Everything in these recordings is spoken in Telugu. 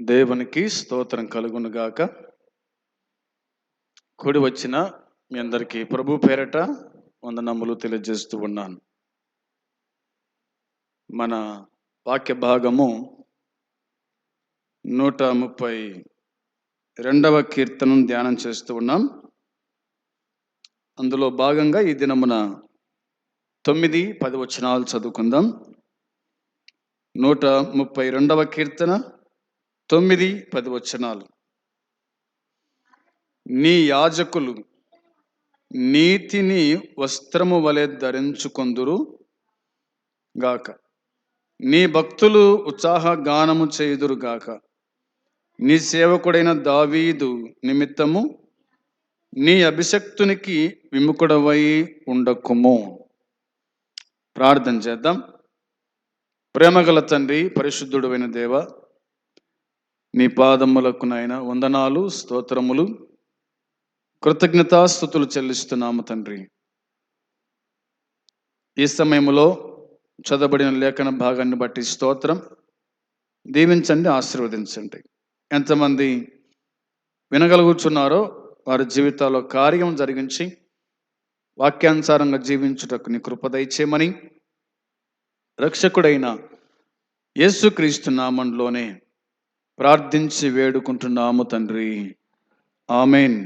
దేవునికి స్తోత్రం కలుగునుగాక. కూడి వచ్చిన మీ అందరికీ ప్రభు పేరట వందనములు తెలియజేస్తూ ఉన్నాను. మన వాక్య భాగము 132వ కీర్తనం ధ్యానం చేస్తూ ఉన్నాం. అందులో భాగంగా ఈ దినమున 9-10 వచనాలు చదువుకుందాం. 132వ కీర్తన 9-10 వచనాలు. నీ యాజకులు నీతిని వస్త్రము వలె ధరించుకొందురు గాక, నీ భక్తులు ఉత్సాహ గానము చేయుదురు గాక. నీ సేవకుడైన దావీదు నిమిత్తము నీ అభిషక్తునికి విముఖుడవై ఉండకుము. ప్రార్థన చేద్దాం. ప్రేమగల తండ్రి, పరిశుద్ధుడైన దేవ, నీ పాదములకు నాయన వందనాలు, స్తోత్రములు, కృతజ్ఞతాస్తుతులు చెల్లిస్తున్నాము తండ్రి. ఈ సమయంలో చదవబడిన లేఖన భాగాన్ని బట్టి స్తోత్రం. దీవించండి, ఆశీర్వదించండి. ఎంతమంది వినగలుగుతున్నారో వారి జీవితాల్లో కార్యం జరిగించి వాక్యానుసారంగా జీవించుటకు నీ కృప దయచేయమని రక్షకుడైన యేసుక్రీస్తు నామములోనే ప్రార్థించి వేడుకుంటున్నాము తండ్రి. ఆమేన్.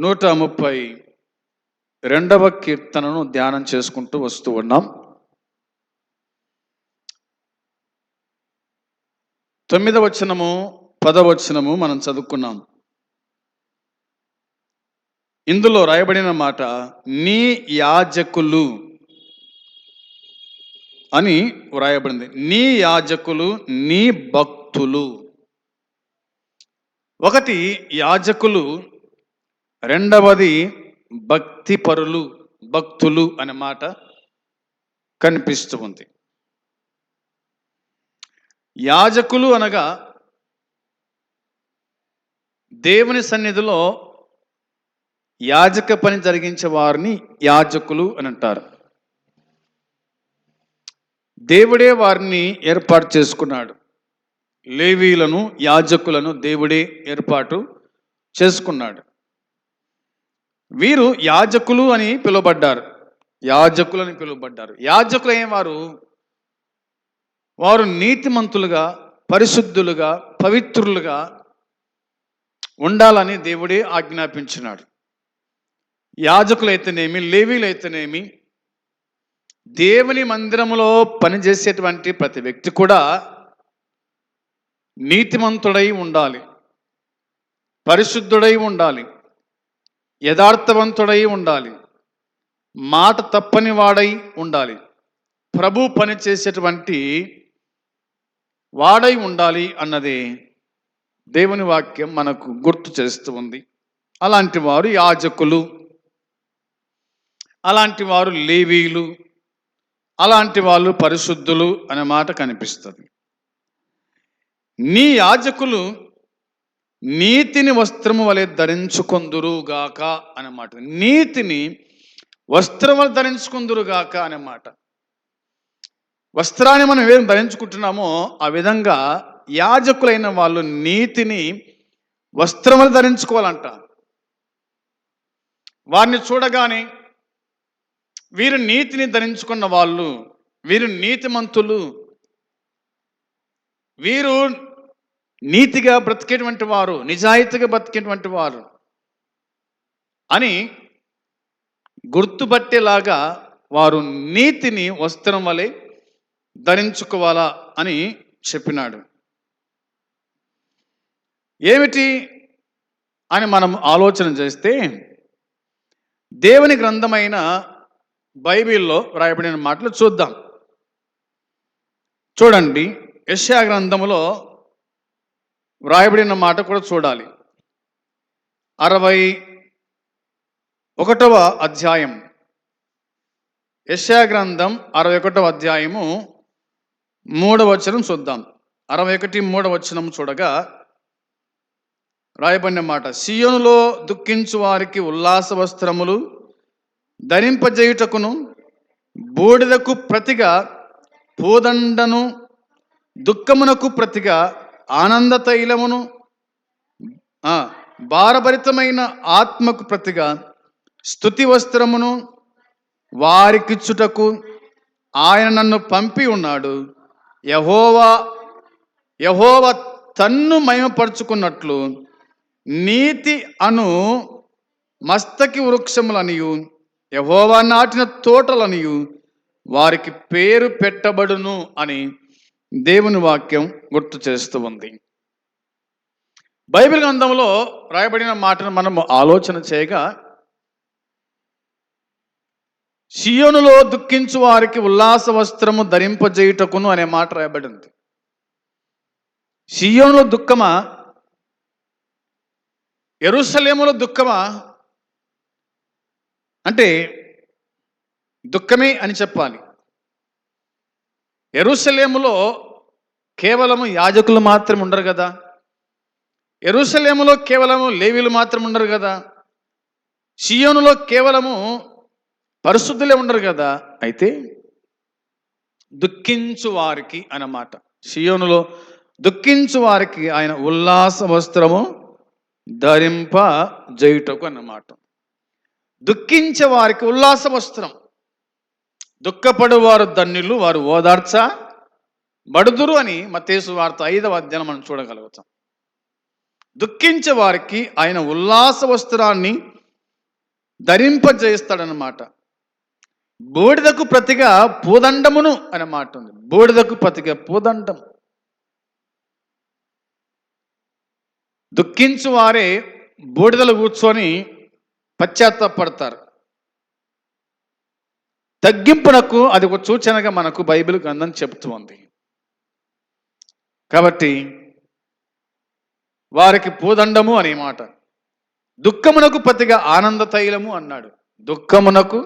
132వ కీర్తనను ధ్యానం చేసుకుంటూ వస్తూ ఉన్నాం. 9వ వచనము 10వ వచనము మనం చదువుకున్నాం. ఇందులో రాయబడిన మాట నీ యాజకులు అని వ్రాయబడింది. నీ యాజకులు, నీ భక్తులు. ఒకటి యాజకులు, రెండవది భక్తిపరులు, భక్తులు అనే మాట కనిపిస్తూ ఉంది. యాజకులు అనగా దేవుని సన్నిధిలో యాజక పని జరిగించే వారిని యాజకులు అని అంటారు. దేవుడే వారిని ఏర్పాటు చేసుకున్నాడు. లేవీలను, యాజకులను దేవుడే ఏర్పాటు చేసుకున్నాడు. వీరు యాజకులు అని పిలువబడ్డారు. యాజకులని పిలువబడ్డారు. యాజకులు అయ్యేవారు వారు నీతిమంతులుగా, పరిశుద్ధులుగా, పవిత్రులుగా ఉండాలని దేవుడే ఆజ్ఞాపించినాడు. యాజకులైతేనేమి, లేవీలైతేనేమి, దేవుని మందిరములో పనిచేసేటువంటి ప్రతి వ్యక్తి కూడా నీతిమంతుడై ఉండాలి, పరిశుద్ధుడై ఉండాలి, యథార్థవంతుడై ఉండాలి, మాట తప్పని వాడై ఉండాలి, ప్రభు పని చేసేటువంటి వాడై ఉండాలి అన్నది దేవుని వాక్యం మనకు గుర్తు చేస్తూ ఉంది. అలాంటి వారు యాజకులు, అలాంటి వారు లేవీలు, అలాంటి వాళ్ళు పరిశుద్ధులు అనే మాట కనిపిస్తుంది. నీ యాజకులు నీతిని వస్త్రము వలె ధరించుకొందురుగాక అనే మాట. నీతిని వస్త్రము వలె ధరించుకొందురుగాక అనే మాట. వస్త్రాన్ని మనం ఏం ధరించుకుంటున్నామో ఆ విధంగా యాజకులైన వాళ్ళు నీతిని వస్త్రము వలె ధరించుకోవాలంట. వారిని చూడగానే వీరు నీతిని ధరించుకున్న వాళ్ళు, వీరు నీతిమంతులు, వీరు నీతిగా బ్రతికేటువంటి వారు, నిజాయితీగా బ్రతికేటువంటి వారు అని గుర్తుపట్టేలాగా వారు నీతిని వస్త్రం వలె ధరించుకోవాలా అని చెప్పినాడు. ఏమిటి అని మనం ఆలోచన చేస్తే దేవుని గ్రంథమైన బైబిల్లో రాయబడిన మాటలు చూద్దాం. చూడండి, యెషయా గ్రంథములో వ్రాయబడిన మాట కూడా చూడాలి. 61వ అధ్యాయం, యెషయా గ్రంథం 61వ అధ్యాయము 3వ వచనం చూద్దాం. 61:3 వచనం చూడగా రాయబడిన మాట, సియోనులో దుఃఖించు వారికి ఉల్లాస వస్త్రములు ధరింపజేయుటకును, బూడిదకు ప్రతిగా పూదండను దుఃఖమునకు ప్రతిగా ఆనంద తైలమును, భారభరితమైన ఆత్మకు ప్రతిగా స్తుతి వస్త్రమును వారికిచ్చుటకు ఆయన నన్ను పంపి ఉన్నాడు. యెహోవా యెహోవా తన్ను మహిమపరుచుకున్నట్లు నీతి అను మస్తకి వృక్షములనియు యెహోవా నాటిన తోటలనియు వారికి పేరు పెట్టబడును అని దేవుని వాక్యం గుర్తు చేస్తూ ఉంది. బైబిల్ గ్రంథంలో రాయబడిన మాటను మనము ఆలోచన చేయగా, సియోనులో దుఃఖించు వారికి ఉల్లాస వస్త్రము ధరింపజేయుటకును అనే మాట రాయబడింది. సియోనులో దుఃఖమా, యెరూషలేములో దుఃఖమా అంటే దుఃఖమే అని చెప్పాలి. యెరూషలేములో కేవలము యాజకులు మాత్రం ఉండరు కదా, యెరూషలేములో కేవలము లేవీలు మాత్రం ఉండరు కదా, సియోనులో కేవలము పరిశుద్ధులే ఉండరు కదా. అయితే దుఃఖించు వారికి అన్నమాట, సియోనులో దుఃఖించు వారికి ఆయన ఉల్లాస వస్త్రము ధరింపజేయుటకు అన్నమాట. దుఃఖించే వారికి ఉల్లాస వస్త్రం. దుఃఖపడు వారు ధన్యులు, వారు ఓదార్చబడుదురు అని మత్తయి సువార్త 5వ అధ్యాయం మనం చూడగలుగుతాం. దుఃఖించే వారికి ఆయన ఉల్లాస వస్త్రాన్ని ధరింపజేస్తాడనమాట. బూడిదకు ప్రతిగా పూదండమును అనే మాట ఉంది. బూడిదకు ప్రతిగా పూదండం. దుఃఖించు వారే బూడిదలు కూర్చొని పశ్చాత్తాపడతారు. తగ్గింపునకు అది ఒక సూచనగా మనకు బైబిల్ గ్రంథం చెబుతూ ఉంది. కాబట్టి వారికి పూదండము అనే మాట. దుఃఖమునకు ప్రతిగా ఆనంద తైలము అన్నాడు. దుఃఖమునకు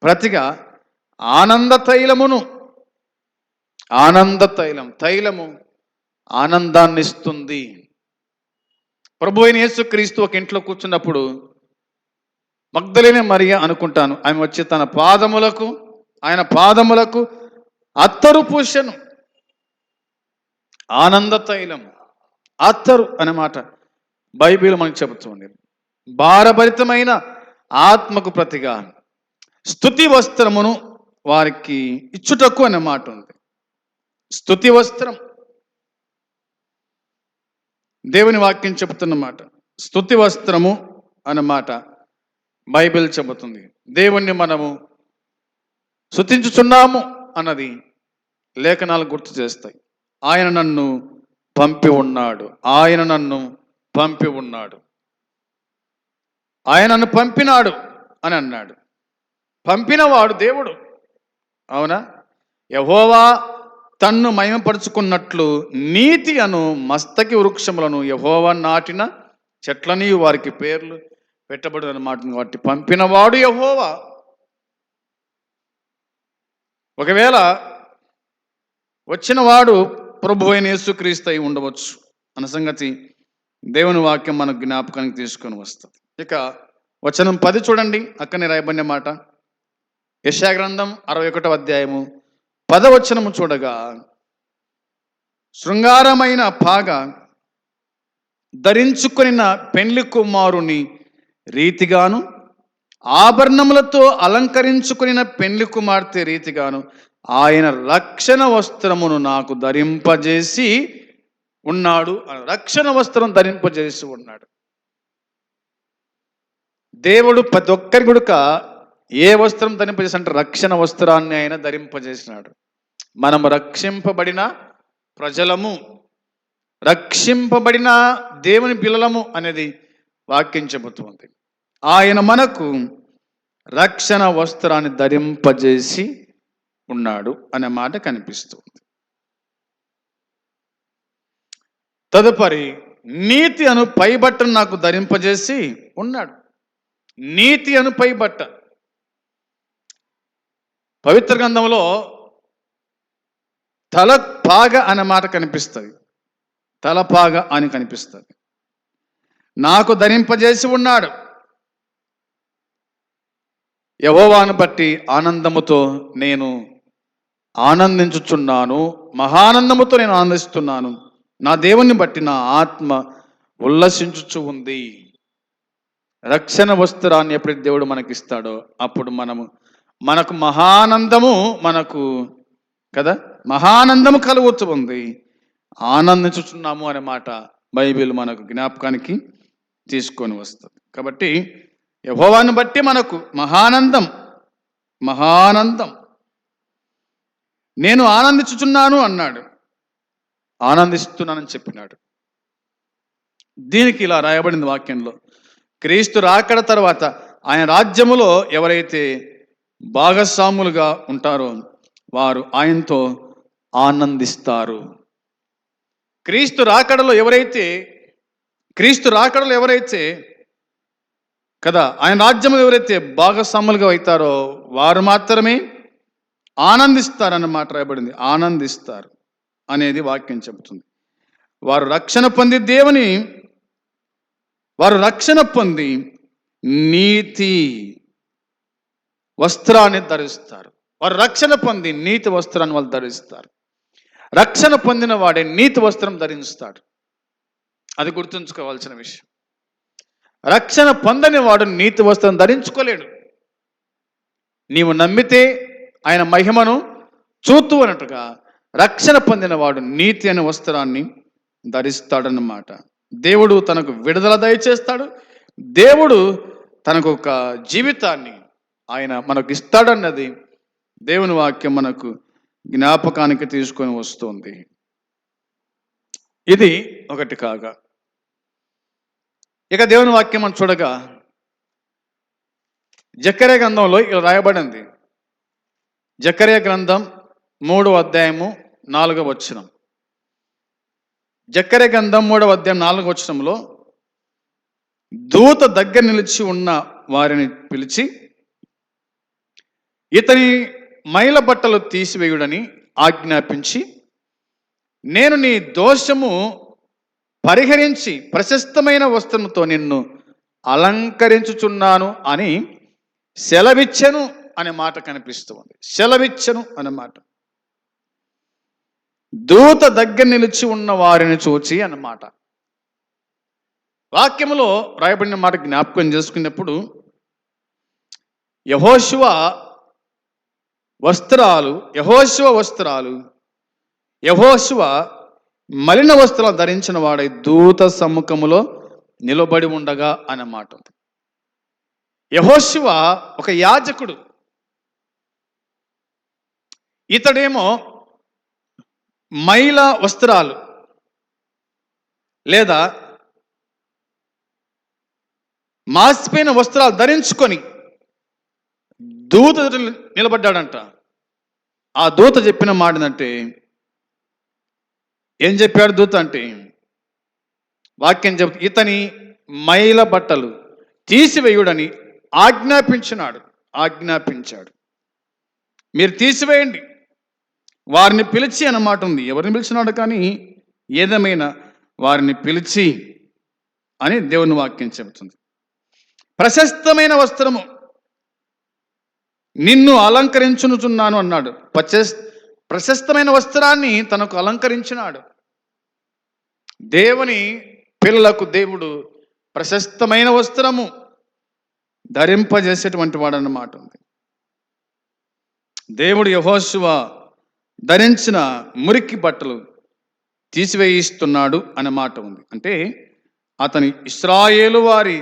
ప్రతిగా ఆనంద తైలమును. ఆనంద తైలం, తైలము ఆనందాన్ని ఇస్తుంది. ప్రభు అయిన యేసుక్రీస్తు ఒక ఇంట్లో కూర్చున్నప్పుడు మగ్దలేనే మరియ అనుకుంటాను, ఆమె వచ్చి తన పాదములకు, ఆయన పాదములకు అత్తరు పూసెను. ఆనంద తైలం, అత్తరు అన్నమాట బైబిల్ మనకు చెబుతుంది. భారభరితమైన ఆత్మకు ప్రతిగా స్తుతి వస్త్రమును వారికి ఇచ్చుటకు అనే మాట ఉంది. స్తుతి వస్త్రం దేవుని వాక్యం చెబుతున్నమాట. స్తుతి వస్త్రము అన్నమాట బైబిల్ చెబుతుంది. దేవుణ్ణి మనము స్తుతించుచున్నాము అన్నది లేఖనాలు గుర్తు చేస్తాయి. ఆయన నన్ను పంపి ఉన్నాడు, ఆయన నన్ను పంపి ఉన్నాడు, ఆయన నన్ను పంపినాడు అని అన్నాడు. పంపినవాడు దేవుడు, అవునా? యెహోవా తన్ను మహిమపరుచుకున్నట్లు నీతి అను మస్తకి వృక్షములను యెహోవా నాటిన చెట్లని వారికి పేర్లు పెట్టబడు అన్నమాట. కాబట్టి పంపినవాడు యెహోవా. ఒకవేళ వచ్చినవాడు ప్రభు అయిన యేసుక్రీస్తు అయి ఉండవచ్చు అన్న సంగతి దేవుని వాక్యం మనకు జ్ఞాపకానికి తీసుకొని వస్తుంది. ఇక వచనం 10 చూడండి, అక్కడనే రాయబడిన మాట. యెషయా గ్రంథం 61వ అధ్యాయము 10వ వచనము చూడగా, శృంగారమైన పాగ ధరించుకొనిన పెండ్లి కుమారుని రీతిగాను, ఆభరణములతో అలంకరించుకొనిన పెండ్లి కుమార్తె రీతిగాను ఆయన రక్షణ వస్త్రమును నాకు ధరింపజేసి ఉన్నాడు. రక్షణ వస్త్రం ధరింపజేసి ఉన్నాడు. దేవుడు ప్రతి ఒక్కరి గుడక ఏ వస్త్రం ధరింపజేసి అంటే రక్షణ వస్త్రాన్ని ఆయన ధరింపజేసినాడు. మనము రక్షింపబడిన ప్రజలము, రక్షింపబడిన దేవుని పిల్లలము అనేది వాక్యం చెబుతుంది. ఆయన మనకు రక్షణ వస్త్రాన్ని ధరింపజేసి ఉన్నాడు అనే మాట కనిపిస్తుంది. తదుపరి నీతి అను పైబట్టను నాకు ధరింపజేసి ఉన్నాడు. నీతి అను పైబట్ట పవిత్ర గ్రంథంలో తలపాగ అనే మాట కనిపిస్తుంది. తలపాగ అని కనిపిస్తుంది. నాకు ధరింపజేసి ఉన్నాడు. యెహోవాను బట్టి ఆనందముతో నేను ఆనందించుచున్నాను, మహానందముతో నేను ఆనందిస్తున్నాను. నా దేవుణ్ణి బట్టి నా ఆత్మ ఉల్లసించుచు ఉంది. రక్షణ వస్త్రాన్ని ఎప్పుడైతే దేవుడు మనకిస్తాడో అప్పుడు మనకు మహానందము కదా మహానందము కలుగుతూ ఉంది. ఆనందించుచున్నాము అనే మాట బైబిల్ మనకు జ్ఞాపకానికి తీసుకొని వస్తుంది. కాబట్టి యెహోవాను బట్టి మనకు మహానందం. నేను ఆనందించుచున్నాను అన్నాడు, ఆనందిస్తున్నానని చెప్పినాడు. దీనికి ఇలా రాయబడింది వాక్యంలో, క్రీస్తు రాకడ తర్వాత ఆయన రాజ్యములో ఎవరైతే భాగస్వాములుగా ఉంటారో వారు ఆయనతో ఆనందిస్తారు. క్రీస్తు రాకడలో ఎవరైతే కదా ఆయన రాజ్యంలో ఎవరైతే భాగస్వాములుగా అవుతారో వారు మాత్రమే ఆనందిస్తారన్నమాట రాయబడింది. ఆనందిస్తారు అనేది వాక్యం చెబుతుంది. వారు రక్షణ పొంది నీతి వస్త్రాన్ని ధరిస్తారు. వారు రక్షణ పొంది నీతి వస్త్రాన్ని వాళ్ళు ధరిస్తారు. రక్షణ పొందిన వాడే నీతి వస్త్రం ధరిస్తాడు. అది గుర్తుంచుకోవాల్సిన విషయం. రక్షణ పొందని వాడు నీతి వస్త్రం ధరించుకోలేడు. నీవు నమ్మితే ఆయన మహిమను చూతూ అన్నట్టుగా రక్షణ పొందిన వాడు నీతి అనే వస్త్రాన్ని ధరిస్తాడన్నమాట. దేవుడు తనకు విడుదల దయచేస్తాడు. దేవుడు తనకు ఒక జీవితాన్ని ఆయన మనకు ఇస్తాడన్నది దేవుని వాక్యం మనకు జ్ఞాపకానికి తీసుకొని వస్తుంది. ఇది ఒకటి కాగా, ఇక దేవుని వాక్యం మనం చూడగా జకర్యా గ్రంథంలో ఇలా రాయబడింది. జకర్యా గ్రంథం 3వ అధ్యాయము 4వ వచనం. జకర్యా గ్రంథం 3వ అధ్యాయం 4వ వచనంలో దూత దగ్గర నిలిచి ఉన్న వారిని పిలిచి ఇతని మైల బట్టలు తీసివేయుడని ఆజ్ఞాపించి, నేను నీ దోషము పరిహరించి ప్రశస్తమైన వస్త్రముతో నిన్ను అలంకరించుచున్నాను అని సెలవిచ్చెను అనే మాట కనిపిస్తుంది. సెలవిచ్చెను అనే మాట. దూత దగ్గర నిలిచి ఉన్న వారిని చూచి అన్నమాట. వాక్యములో రాయబడిన మాట జ్ఞాపకం చేసుకున్నప్పుడు యెహోషువ మలిన వస్త్రాలు ధరించిన వాడై దూత సమ్ముఖములో నిలబడి ఉండగా అన్నమాట. యెహోషువ ఒక యాజకుడు. ఇతడేమో మైల వస్త్రాలు లేదా మాసిపోయిన వస్త్రాలు ధరించుకొని దూత నిలబడ్డాడంట. ఆ దూత చెప్పిన మాటనంటే ఏం చెప్పాడు దూత అంటే, వాక్యం చెబుతూ ఇతని మైల బట్టలు తీసివేయుడని ఆజ్ఞాపించాడు. మీరు తీసివేయండి, వారిని పిలిచి అన్నమాట ఉంది. ఎవరిని పిలిచినాడు కానీ ఏదేమైనా వారిని పిలిచి అని దేవుని వాక్యం చెబుతుంది. ప్రశస్తమైన వస్త్రము నిన్ను అలంకరించుచున్నాను అన్నాడు. ప్రశస్తమైన వస్త్రాన్ని తనకు అలంకరించినాడు. దేవుని పిల్లలకు దేవుడు ప్రశస్తమైన వస్త్రము ధరింపజేసేటువంటి వాడు అన్నమాట ఉంది. దేవుడు యెహోషువ ధరించిన మురికి బట్టలు తీసివేయిస్తున్నాడు అనే మాట ఉంది. అంటే అతని ఇశ్రాయేలు వారి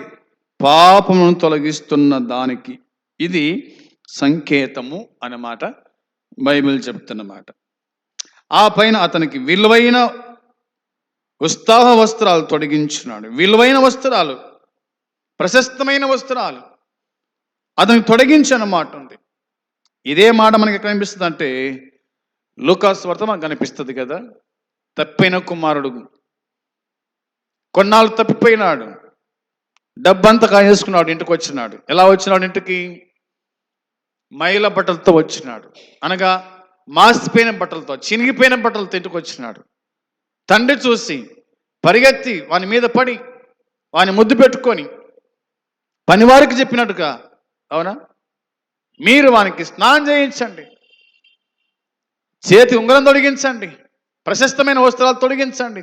పాపమును తొలగిస్తున్న దానికి ఇది సంకేతము అన్నమాట బైబిల్ చెప్తున్నమాట. ఆ పైన అతనికి విలువైన ఉత్సాహ వస్త్రాలు తొడిగించున్నాడు. విలువైన వస్త్రాలు, ప్రశస్తమైన వస్త్రాలు అతనికి తొడిగించనమాట ఉంది. ఇదే మాట మనకి ఎక్కడ కనిపిస్తుంది అంటే లూకాసు వార్త మనకు కనిపిస్తుంది కదా. తప్పిన కుమారుడు కొన్నాళ్ళు తప్పిపోయినాడు, డబ్బంతా కాజేసుకున్నాడు, ఇంటికి వచ్చినాడు. ఎలా వచ్చినాడు ఇంటికి? మైల బట్టలతో వచ్చినాడు, అనగా మాసిపోయిన బట్టలతో, చినిగిపోయిన బట్టలతో ఇంటికి వచ్చినాడు. తండ్రి చూసి పరిగెత్తి వాని మీద పడి వాని ముద్దు పెట్టుకొని పనివారికి చెప్పినట్టుగా, అవునా, మీరు వానికి స్నానం చేయించండి, చేతి ఉంగరం తొడిగించండి, ప్రశస్తమైన వస్త్రాలు తొడిగించండి,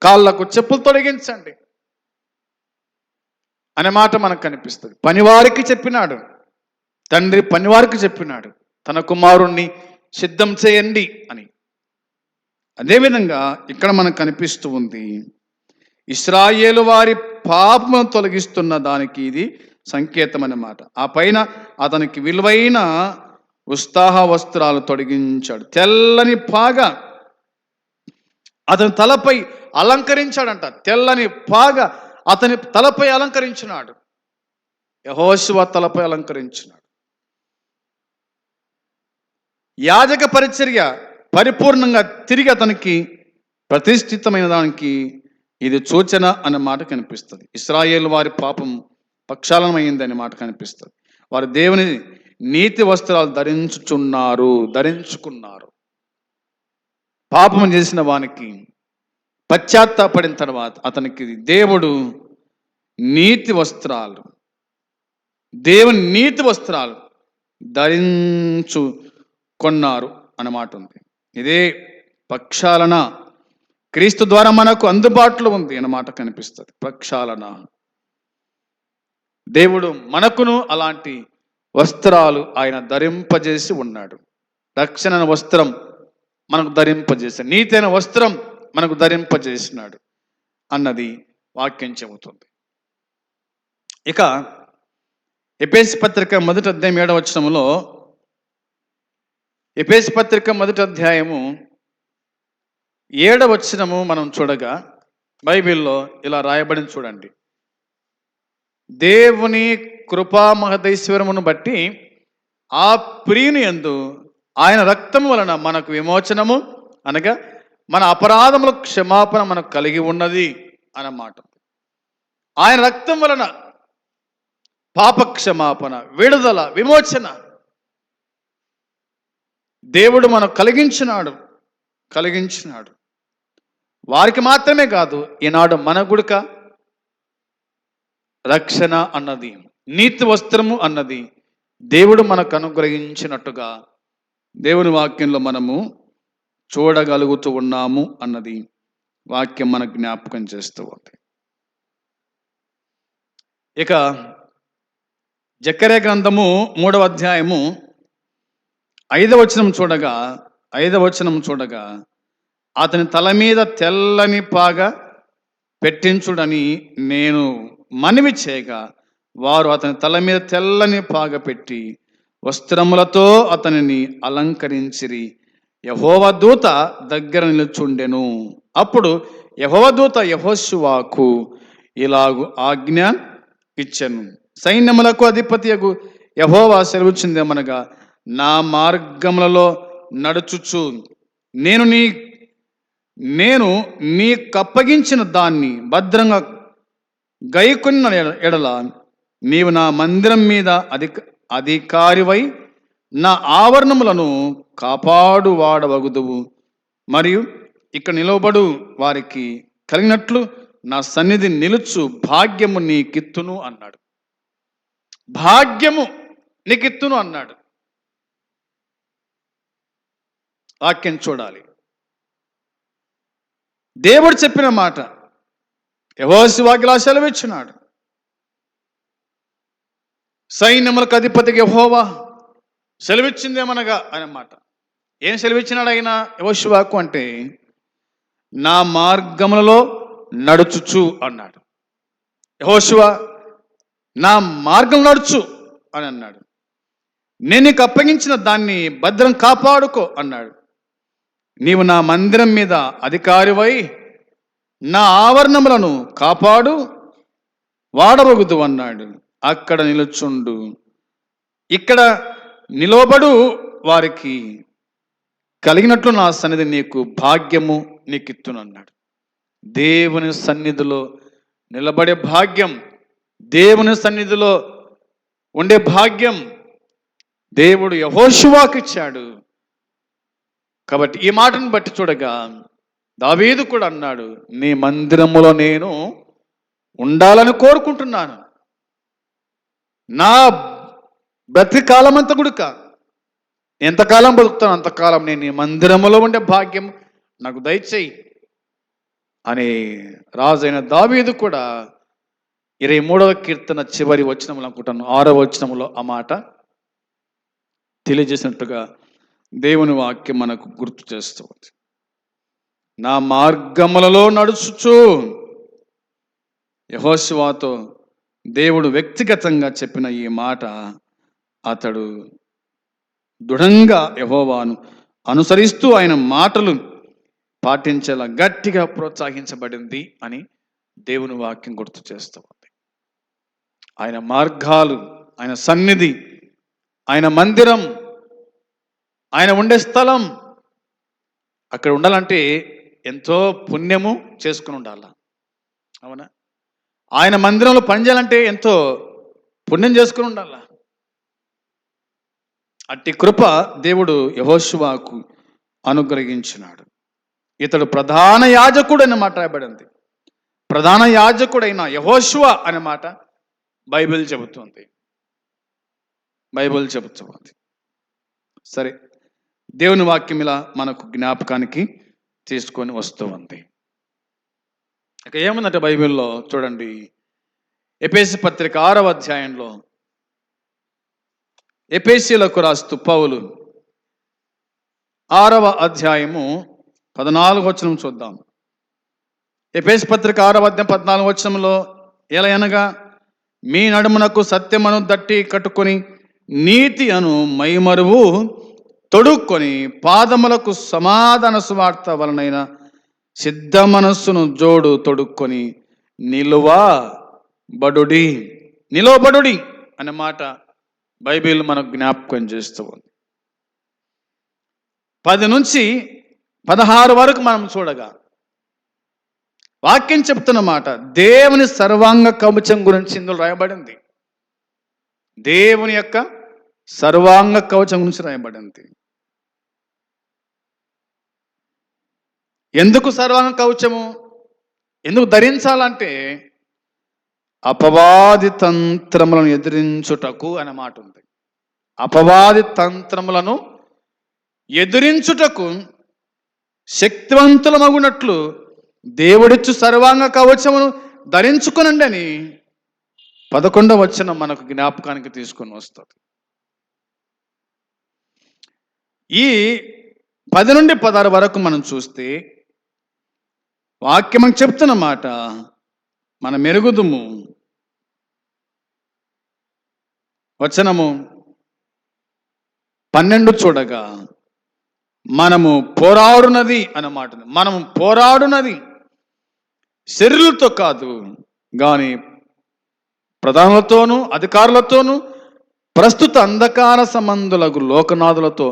కాళ్ళకు చెప్పులు తొడిగించండి అనే మాట మనకు కనిపిస్తుంది. పనివారికి చెప్పినాడు, తండ్రి పనివారికి చెప్పినాడు తన కుమారుణ్ణి సిద్ధం చేయండి అని. అదేవిధంగా ఇక్కడ మనకు కనిపిస్తూ ఉంది, ఇశ్రాయేలు వారి పాపము తొలగిస్తున్న దానికి ఇది సంకేతం అన్నమాట. ఆ పైన అతనికి విలువైన ఉత్సాహ వస్త్రాలు తొడిగించాడు, తెల్లని పాగా అతని తలపై అలంకరించాడంట. తెల్లని పాగా అతని తలపై అలంకరించినాడు, యెహోషువ తలపై అలంకరించినాడు. యాజక పరిచర్య పరిపూర్ణంగా తిరిగి అతనికి ప్రతిష్ఠితమైన దానికి ఇది సూచన అనే మాట కనిపిస్తుంది. ఇశ్రాయేలు వారి పాపం ప్రక్షాళనమైంది అనే మాట కనిపిస్తుంది. వారు దేవుని నీతి వస్త్రాలు ధరించుకున్నారు. పాపం చేసిన వానికి పశ్చాత్తాపడిన తర్వాత అతనికి దేవుడు దేవుని నీతి వస్త్రాలు ధరించుకున్నారు అన్నమాట ఉంది. ఇదే ప్రక్షాళన క్రీస్తు ద్వారా మనకు అందుబాటులో ఉంది అన్నమాట కనిపిస్తుంది. ప్రక్షాళన దేవుడు మనకును అలాంటి వస్త్రాలు ఆయన ధరింపజేసి ఉన్నాడు. రక్షణ వస్త్రం మనకు ధరింపజేసాడు, నీతైన వస్త్రం మనకు ధరింపజేసినాడు అన్నది వాక్యం చెబుతుంది. ఇక ఎఫెసీ పత్రిక 1వ అధ్యాయం 7వ వచనములో, ఎఫెసీ పత్రిక 1వ అధ్యాయము 7వ వచనము మనం చూడగా బైబిల్లో ఇలా రాయబడింది చూడండి. దేవుని కృపా మహదైశ్వర్యమును బట్టి ఆ ప్రియుని యందు ఆయన రక్తము వలన మనకు విమోచనము, అనగా మన అపరాధముల క్షమాపణ మనకు కలిగి ఉన్నది అన్నమాట. ఆయన రక్తం వలన పాప క్షమాపణ, విడుదల, విమోచన దేవుడు మనకు కలిగించినాడు. వారికి మాత్రమే కాదు, ఈనాడు మన గుడక రక్షణ అన్నది, నీతి వస్త్రము అన్నది దేవుడు మనకు అనుగ్రహించినట్టుగా దేవుని వాక్యంలో మనము చూడగలుగుతూ ఉన్నాము అన్నది వాక్యం మనకు జ్ఞాపకం చేస్తూ ఉంది. ఇక జకర్యా గ్రంథము 3వ అధ్యాయము 5వ వచనం చూడగా అతని తల మీద తెల్లని పాగా పెట్టించుడని నేను మనవి చేయగా వారు అతని తల మీద తెల్లని పాగా పెట్టి వస్త్రములతో అతనిని అలంకరించిరి. యెహోవా దూత దగ్గర నిలుచుండెను. అప్పుడు యెహోవా దూత యెహోషువకు ఇలాగు ఆజ్ఞ ఇచ్చెను, సైన్యములకు అధిపతియగు యెహోవా సెలవుచ్చిందేమనగా, నా మార్గములలో నడుచుచు నేను నీకప్పగించిన దాన్ని భద్రంగా గైకొన్న ఎడల నీవు నా మందిరం మీద అధికారివై నా ఆవరణములను కాపాడు వాడవగుదువు. మరియు ఇక్కడ నిలవబడు వారికి కలిగినట్లు నా సన్నిధి నిలుచు భాగ్యము నీకిత్తును అన్నాడు. భాగ్యము నీకిత్తును అన్నాడు. వాక్యం చూడాలి. దేవుడు చెప్పిన మాట యెహోషువకు సెలవిచ్చినాడు. సైన్యములకు అధిపతికి యెహోవా సెలవిచ్చిందేమనగా అన్నమాట. ఏం సెలవిచ్చినాడు ఆయన యెహోషువకు అంటే, నా మార్గములలో నడుచుచు అన్నాడు. యెహోషువ నా మార్గం నడుచు అని అన్నాడు. నేను నీకు అప్పగించిన దాన్ని భద్రం కాపాడుకో అన్నాడు. నీవు నా మందిరం మీద అధికారివై నా ఆవరణములను కాపాడు వాడవగుదు అన్నాడు. అక్కడ నిలుచుండు, ఇక్కడ నిలవబడు వారికి కలిగినట్లు నా సన్నిధి నీకు భాగ్యము నీకిత్తును అన్నాడు. దేవుని సన్నిధిలో నిలబడే భాగ్యం, దేవుని సన్నిధిలో ఉండే భాగ్యం దేవుడు యెహోషువకు ఇచ్చాడు. కాబట్టి ఈ మాటను బట్టి చూడగా దావీదు కూడా అన్నాడు, నీ మందిరములో నేను ఉండాలని కోరుకుంటున్నాను. నా బ్రతికాలమంతా గుడుక ఎంతకాలం బతుకుతాను అంతకాలం నేను నీ మందిరములో ఉండే భాగ్యం నాకు దయచేయి అని రాజైన దావీదు కూడా 23వ కీర్తన చివరి వచనములు అనుకుంటాను, 6వ వచనములో ఆ మాట తెలియజేసినట్టుగా దేవుని వాక్యం మనకు గుర్తు చేస్తూ ఉంది. నా మార్గములలో నడుచుచు, యెహోషువతో దేవుడు వ్యక్తిగతంగా చెప్పిన ఈ మాట అతడు దృఢంగా యెహోవాను అనుసరిస్తూ ఆయన మాటలు పాటించేలా గట్టిగా ప్రోత్సహించబడింది అని దేవుని వాక్యం గుర్తు చేస్తూ ఉంది. ఆయన మార్గాలు, ఆయన సన్నిధి, ఆయన మందిరం, ఆయన ఉండే స్థలం, అక్కడ ఉండాలంటే ఎంతో పుణ్యము చేసుకుని ఉండాలి. అవునా? ఆయన మందిరంలో పనిచేయాలంటే ఎంతో పుణ్యం చేసుకుని ఉండాలి. అట్టి కృప దేవుడు యెహోషువకు అనుగ్రహించినాడు. ఇతడు ప్రధాన యాజకుడు అనే మాట రాయబడింది. ప్రధాన యాజకుడైన యెహోషువ అనే మాట బైబిల్ చెబుతుంది. సరే, దేవుని వాక్యం ఇలా మనకు జ్ఞాపకానికి తీసుకొని వస్తూ ఉంది. ఇక ఏముందంటే బైబిల్లో చూడండి, ఎఫెసీ పత్రిక 6వ అధ్యాయంలో ఎఫెసీయులకు రాస్తూ పౌలు 6వ అధ్యాయము 14వ వచనం చూద్దాం. ఎఫెసీ పత్రిక 6వ అధ్యాయం 14వ వచనంలో ఎలా అనగా, మీ నడుమునకు సత్యమును దట్టి కట్టుకొని నీతి అను మైమరువు తొడుక్కొని పాదములకు సమాధాన సువార్త వలనైన సిద్ధ మనస్సును జోడు తొడుక్కొని నిలవబడుడి అనే మాట బైబిల్ మనకు జ్ఞాపకం చేస్తూ ఉంది. 10 నుంచి 16 వరకు మనం చూడగా వాక్యం చెప్తున్న మాట దేవుని సర్వాంగ కవచం గురించి ఇందులో రాయబడింది. దేవుని యొక్క సర్వాంగ కవచం గురించి రాయబడింది. ఎందుకు సర్వాంగ కవచము ఎందుకు ధరించాలంటే అపవాది తంత్రములను ఎదిరించుటకు అనే మాట ఉంది. అపవాది తంత్రములను ఎదిరించుటకు శక్తివంతులమగునట్లు దేవుడిచ్చు సర్వాంగ కవచమును ధరించుకునండి అని 11వ వచనం మనకు జ్ఞాపకానికి తీసుకొని వస్తుంది. ఈ 10 నుండి 16 వరకు మనం చూస్తే వాక్యం చెప్తున్న మాట మన మెరుగుదుము. వచనము 12 చూడగా మనము పోరాడునది అన్నమాట. మనము పోరాడునది శరీరులతో కాదు కానీ ప్రధానులతోనూ అధికారులతోనూ ప్రస్తుత అంధకార సంబంధులకు లోకనాథులతో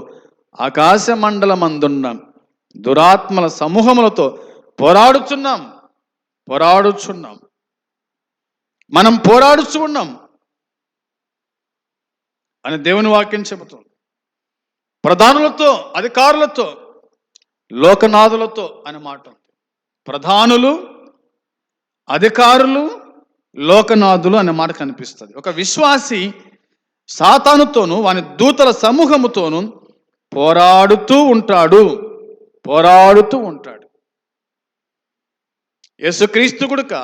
ఆకాశ మండలమందున్న దురాత్మల సమూహములతో పోరాడుచున్నాం. మనం పోరాడుచు ఉన్నాం అని దేవుని వాక్యం చెబుతుంది. ప్రధానులతో అధికారులతో లోకనాథులతో అనే మాట ఉంది. ప్రధానులు, అధికారులు, లోకనాథులు అనే మాట కనిపిస్తుంది. ఒక విశ్వాసి సాతానుతోనూ వాని దూతల సమూహముతోనూ పోరాడుతూ ఉంటాడు. యేసుక్రీస్తు కూడా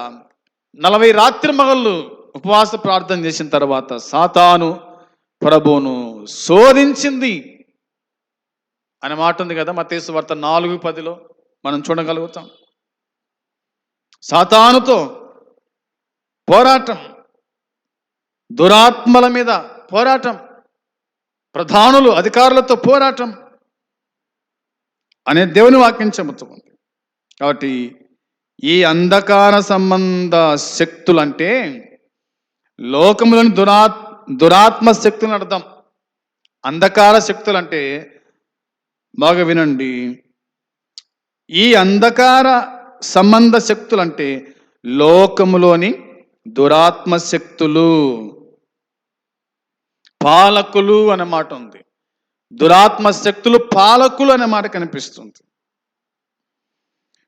40 రాత్రి మగళ్ళు ఉపవాస ప్రార్థన చేసిన తర్వాత సాతాను ప్రభువును శోధించింది అనే మాట ఉంది కదా. మత్తయి సువార్త 4:10 మనం చూడగలుగుతాం. సాతానుతో పోరాటం, దురాత్మల మీద పోరాటం, ప్రధానులు అధికారులతో పోరాటం అనే దేవుని వాక్యం చెబుతుంది. కాబట్టి ఈ అంధకార సంబంధ శక్తులు అంటే లోకములోని దురాత్మ శక్తులను అర్థం. అంధకార శక్తులు అంటే బాగా వినండి, ఈ అంధకార సంబంధ శక్తులు అంటే లోకములోని దురాత్మ శక్తులు, పాలకులు అనే మాట ఉంది. దురాత్మ శక్తులు పాలకులు అనే మాట కనిపిస్తుంది.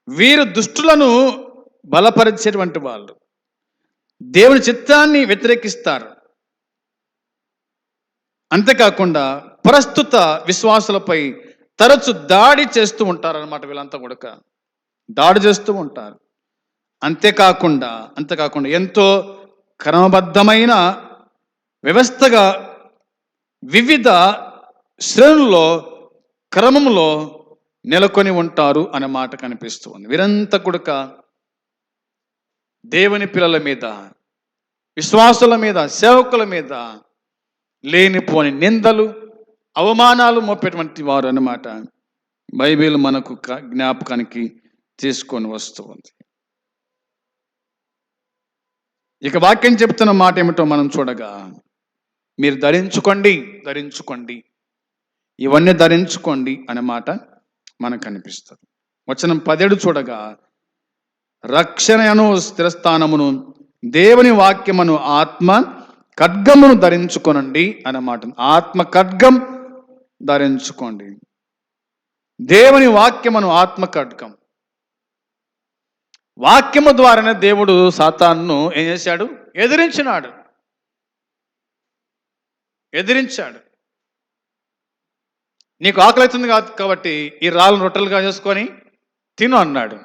వీరు దుష్టులను బలపరిచేటువంటి వాళ్ళు, దేవుని చిత్తాన్ని వ్యతిరేకిస్తారు. అంతేకాకుండా ప్రస్తుత విశ్వాసులపై తరచు దాడి చేస్తూ ఉంటారన్నమాట. వీళ్ళంతా కూడా దాడి చేస్తూ ఉంటారు. అంతేకాకుండా ఎంతో క్రమబద్ధమైన వ్యవస్థగా వివిధ శ్రేణుల్లో క్రమంలో నెలకొని ఉంటారు అనే మాట కనిపిస్తుంది. వీరంతా కూడా దేవుని పిల్లల మీద, విశ్వాసుల మీద, సేవకుల మీద లేనిపోని నిందలు, అవమానాలు మోపేటువంటి వారు అన్నమాట బైబిల్ మనకు జ్ఞాపకానికి తీసుకొని వస్తూ ఉంది. ఇక వాక్యం చెప్తున్న మాట ఏమిటో మనం చూడగా, మీరు ధరించుకోండి ఇవన్నీ ధరించుకోండి అనే మాట మనకు కనిపిస్తుంది. వచనం 17 చూడగా, రక్షణను స్థిరస్థానమును దేవుని వాక్యమును ఆత్మ ఖడ్గమును ధరించుకోనండి అన్నమాట. ఆత్మ ఖడ్గం ధరించుకోండి. దేవుని వాక్యమును ఆత్మ ఖడ్గం. వాక్యము ద్వారానే దేవుడు సాతానును ఏం చేశాడు? ఎదిరించాడు. నీకు ఆకలి అవుతుంది కాబట్టి ఈ రాళ్ళను రొట్టెలుగా చేసుకొని తిను అన్నాడు.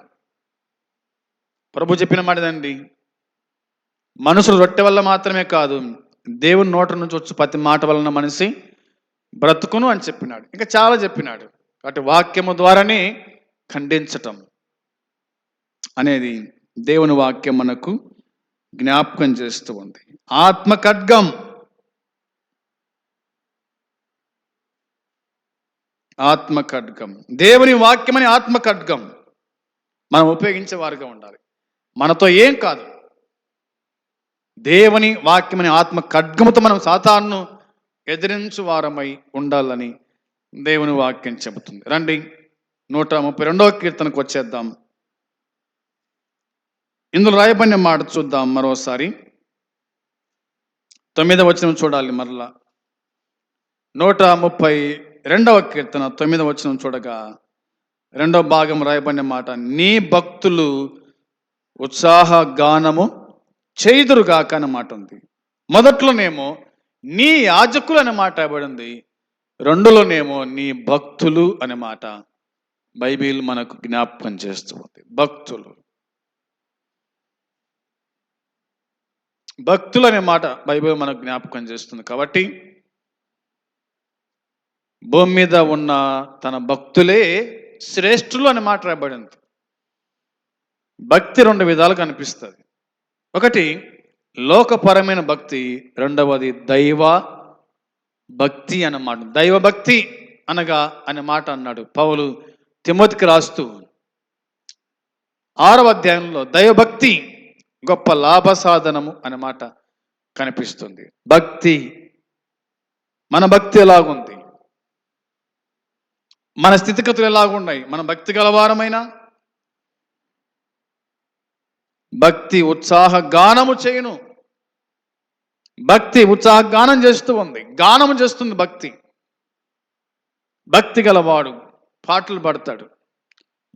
ప్రభు చెప్పిన మాటదండి, మనుషులు రొట్టె వల్ల మాత్రమే కాదు, దేవుని నోట నుంచి వచ్చి ప్రతి మాట వలన మనిషి బ్రతుకును అని చెప్పినాడు. ఇంకా చాలా చెప్పినాడు. కాబట్టి వాక్యము ద్వారానే ఖండించటం అనేది దేవుని వాక్యం మనకు జ్ఞాపకం చేస్తూ ఉంది. ఆత్మ ఖడ్గం, దేవుని వాక్యమని ఆత్మ ఖడ్గం మనం ఉపయోగించే వారుగా ఉండాలి. మనతో ఏం కాదు, దేవుని వాక్యమని ఆత్మ ఖడ్గముతో మనం సాతానును ఎదిరించు వారమై ఉండాలని దేవుని వాక్యం చెబుతుంది. రండి 132వ కీర్తనకు వచ్చేద్దాం. ఇందులో రాయబడిన మాట చూద్దాం మరోసారి. 9వ వచనం చూడాలి మరలా. 132వ కీర్తన 9వ వచనం చూడగా 2వ భాగం రాయబడిన మాట, నీ భక్తులు ఉత్సాహ గానము చేయుదురుగాక అన్న మాట ఉంది. మొదట్లోనేమో నీ యాజకులు అనే మాట రాయబడింది. 2లోనేమో నీ భక్తులు అనే మాట బైబిల్ మనకు జ్ఞాపకం చేస్తూ ఉంది. భక్తులు అనే మాట బైబిల్ మనకు జ్ఞాపకం చేస్తుంది. కాబట్టి భూమి మీద ఉన్న తన భక్తులే శ్రేష్ఠులు అనే మాట రాయబడింది. భక్తి 2 విధాలు కనిపిస్తుంది. ఒకటి లోకపరమైన భక్తి, రెండవది దైవ భక్తి అన్నమాట. దైవ భక్తి అనగా అనే మాట అన్నాడు పౌలు తిమోతికి రాస్తూ 6వ అధ్యాయంలో. దైవభక్తి గొప్ప లాభ సాధనము అనే మాట కనిపిస్తుంది. భక్తి, మన భక్తి ఎలాగుంది, మన స్థితిగతులు ఎలాగున్నాయి, మన భక్తి గలవారమైనా భక్తి ఉత్సాహ గానము చేయును. భక్తి ఉత్సాహ గానం చేస్తూ ఉంది, గానము చేస్తుంది భక్తి. భక్తి గలవాడు పాటలు పాడతాడు,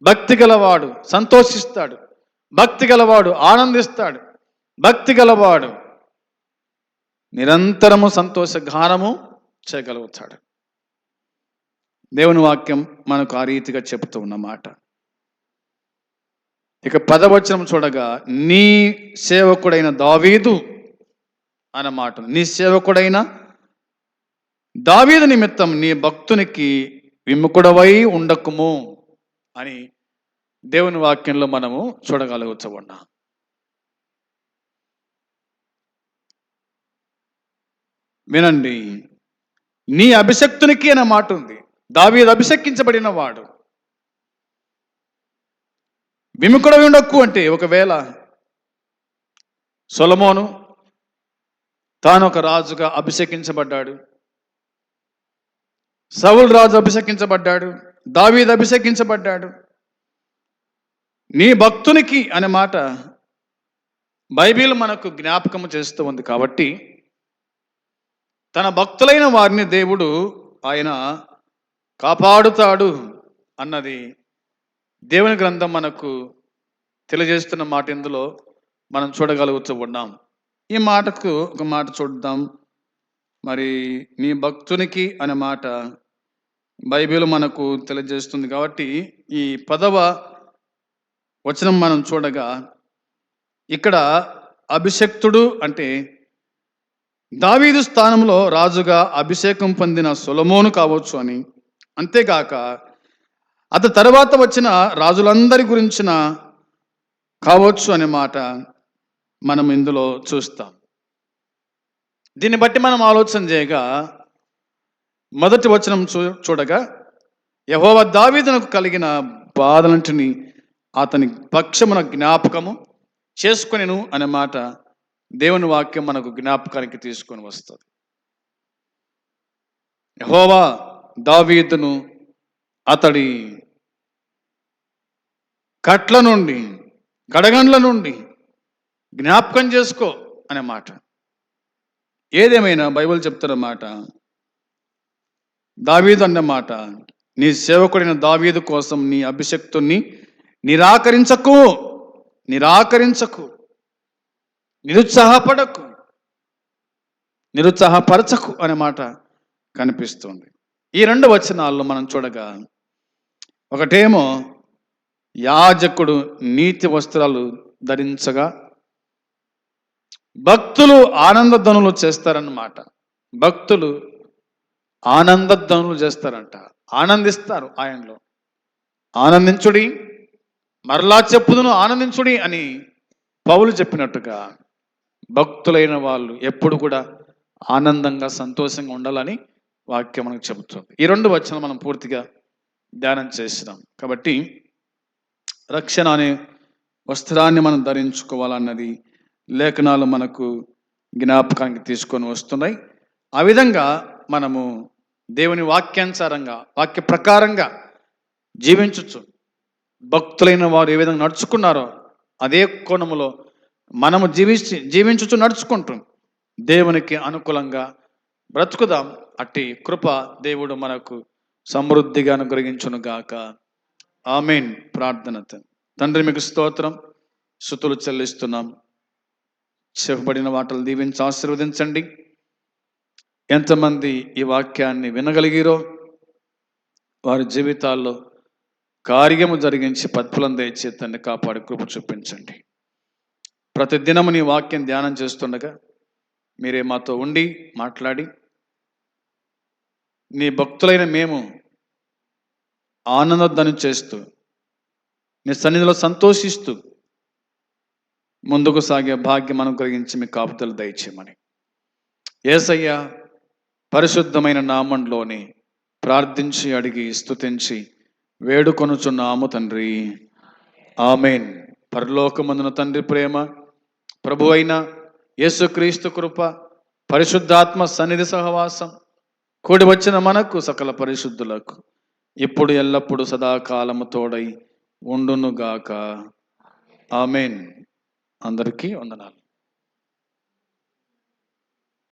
భక్తి గలవాడు సంతోషిస్తాడు, భక్తి గలవాడు ఆనందిస్తాడు, భక్తి గలవాడు నిరంతరము సంతోష గానము చేయగలుగుతాడు. దేవుని వాక్యం మనకు ఆ రీతిగా చెబుతూ ఉన్నమాట. ఇక 10వ వచనం చూడగా, నీ సేవకుడైన దావీదు అన్నమాట. నీ సేవకుడైన దావీదు నిమిత్తం నీ భక్తునికి విముఖుడవై ఉండకుము అని దేవుని వాక్యంలో మనము చూడగలుగుతామన్నా. వినండి, నీ అభిషక్తునికి అనే మాట ఉంది. దావీదు అభిషేకించబడిన వాడు. విముఖుడవై ఉండకు అంటే ఒకవేళ సొలొమోను తాను ఒక రాజుగా అభిషేకించబడ్డాడు, సౌలు రాజు అభిషేకించబడ్డాడు, దావీదు అభిషేకించబడ్డాడు. నీ భక్తునికి అనే మాట బైబిల్ మనకు జ్ఞాపకము చేస్తూ ఉంది. కాబట్టి తన భక్తులైన వారిని దేవుడు ఆయన కాపాడుతాడు అన్నది దేవుని గ్రంథం మనకు తెలియజేస్తున్న మాట ఇందులో మనం చూడగలుగుతూ ఉన్నాం. ఈ మాటకు ఒక మాట చూద్దాం. మరి నీ భక్తునికి అనే మాట బైబిల్ మనకు తెలియజేస్తుంది. కాబట్టి ఈ 10వ వచనం మనం చూడగా ఇక్కడ అభిషక్తుడు అంటే దావీదు స్థానంలో రాజుగా అభిషేకం పొందిన సొలొమోను కావచ్చు అని, అంతేగాక అతని తర్వాత వచ్చిన రాజులందరి గురించిన కావచ్చు అనే మాట మనం ఇందులో చూస్తాం. దీన్ని బట్టి మనం ఆలోచన చేయగా మొదటి వచనం చూడగా యెహోవా దావీదునకు కలిగిన బాధలంటిని అతని పక్షమున జ్ఞాపకము చేసుకొనెను అనే మాట దేవుని వాక్యం మనకు జ్ఞాపకానికి తీసుకొని వస్తుంది. యెహోవా దావీదును అతడి కట్ల నుండి కడగండ్ల నుండి జ్ఞాపకం చేసుకో అనే మాట. ఏదేమైనా బైబిల్ చెప్తున్న మాట, దావీదు అన్న మాట, నీ సేవకుడైన దావీదు కోసం నీ అభిషక్తుణ్ణి నిరాకరించకు, నిరుత్సాహపడకు, నిరుత్సాహపరచకు అనే మాట కనిపిస్తుంది. ఈ 2 వచనాల్లో మనం చూడగా ఒకటేమో యాజకుడు నీతి వస్త్రాలు ధరించగా భక్తులు ఆనందధ్వనులు చేస్తారన్నమాట. భక్తులు ఆనందధ్వనులు చేస్తారంట, ఆనందిస్తారు ఆయనలో. ఆనందించుడి, మరలా చెప్పుదును ఆనందించుడి అని పౌలు చెప్పినట్టుగా భక్తులైన వాళ్ళు ఎప్పుడు కూడా ఆనందంగా సంతోషంగా ఉండాలని వాక్యం మనకు చెబుతుంది. ఈ 2 వచనాలు మనం పూర్తిగా ధ్యానం చేసినాం. కాబట్టి రక్షణ అనే వస్త్రాన్ని మనం ధరించుకోవాలన్నది లేఖనాలు మనకు జ్ఞాపకానికి తీసుకొని వస్తున్నాయి. ఆ విధంగా మనము దేవుని వాక్యానుసారంగా వాక్య ప్రకారంగా జీవించవచ్చు. భక్తులైన వారు ఏ విధంగా నడుచుకున్నారో అదే కోణములో మనము జీవించుచు నడుచుకుంటాం. దేవునికి అనుకూలంగా బ్రతుకుదాం. అట్టి కృప దేవుడు మనకు సమృద్ధిగా అనుగ్రహించును గాక. ఆమేన్. ప్రార్థన. తండ్రి మీకు స్తోత్రం, స్తుతులు చెల్లిస్తున్నాం. చెప్పబడిన మాటలు దీవించి ఆశీర్వదించండి. ఎంతమంది ఈ వాక్యాన్ని వినగలిగిరో వారి జీవితాల్లో కార్యము జరిగించి పద్ఫలం దయచే తండ్రి కాపాడి కృప చూపించండి. ప్రతిదినము నీ వాక్యం ధ్యానం చేస్తుండగా మీరే మాతో ఉండి మాట్లాడి నీ భక్తులైన మేము ఆనందధ్వని చేస్తూ నీ సన్నిధిలో సంతోషిస్తూ ముందుకు సాగే భాగ్యం అనుగ్రహించి మీ కాపుదలు దయచేయమని యేసయ్య పరిశుద్ధమైన నామంలోని ప్రార్థించి అడిగి స్తుతించి వేడుకొనుచున్నాము తండ్రి. ఆమేన్. పరలోకమందున తండ్రి ప్రేమ, ప్రభు అయిన యేసుక్రీస్తు కృప, పరిశుద్ధాత్మ సన్నిధి సహవాసం కూడి వచ్చిన మనకు సకల పరిశుద్ధులకు ఇప్పుడు ఎల్లప్పుడు సదాకాలము తోడై ఉండునుగాక. ఆమేన్. అందరికీ వందనాలు.